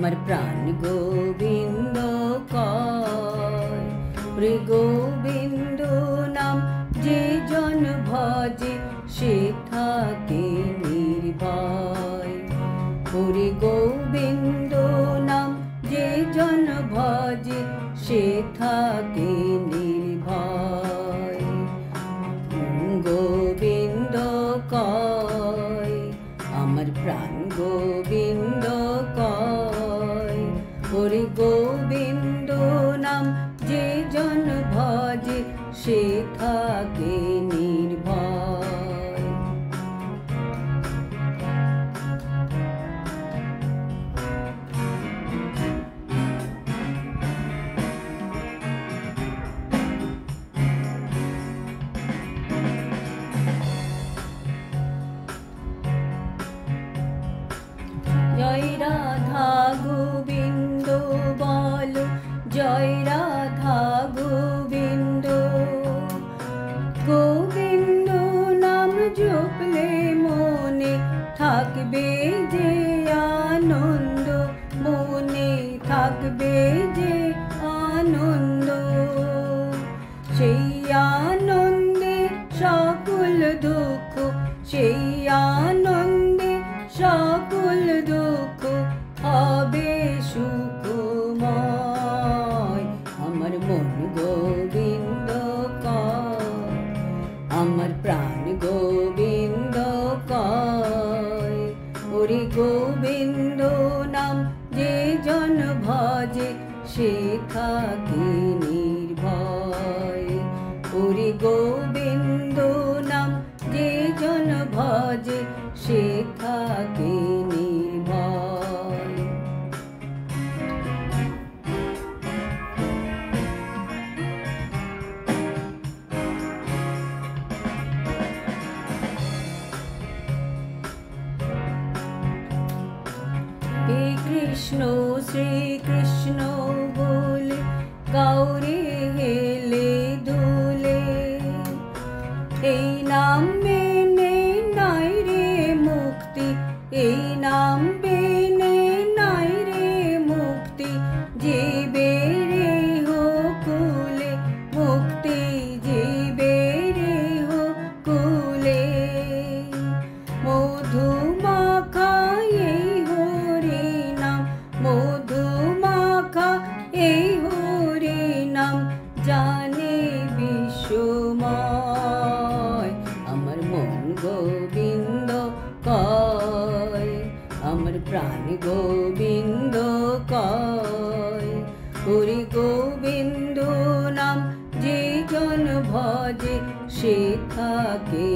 আমার প্রাণ গোবিন্দ কয়। ওরে গোবিন্দ নাম যে জন ভজে সে থাকে নির্ভয়। ওরে গোবিন্দ নাম যে জন ভজে সে থাকে নির্ভয়। গোবিন্দ কয়, আমার প্রাণ গোবিন্দ কয়। ওরে গোবিন্দ নাম যে জন ভজে সে থাকে নির্ভয়। জয় রাধা গোবিন্দ বলো, জয় রাধা গোবিন্দ। গোবিন্দ নাম জপলে মনে থাকবে যে আনন্দ, মনে থাকবে যে আনন্দ। সেই আনন্দে সকল দুঃখ, সেই আনন্দে সকল দুঃখ হবে সুখময়। আমার মন গোবিন্দ কয়, আমার প্রাণ গোবিন্দ কয়। ওরে গোবিন্দ নাম যে জন ভজে সে থাকে নির্ভয়। ওরে গোবিন্দ নাম যে জন ভজে সে থাকে নির্ভয়। হে কৃষ্ণ শ্রী কৃষ্ণ বলে কাউরে হেলে দুলে, এই নাম মেনে নাই রে মুক্তি, এই নাম মেনে নাই রে মুক্তি। জীবে রে হো কুলে মুক্তি, জীবে রে হো কুলে। মধু মাখা এই হরি নাম, মধু মাখা এই হরি নাম জানে বিশ্বময়। আমার মন গোবিন্দ কয়, আমার প্রাণ গোবিন্দ কয়। ওরে গোবিন্দ নাম যে জন ভজে সে থাকে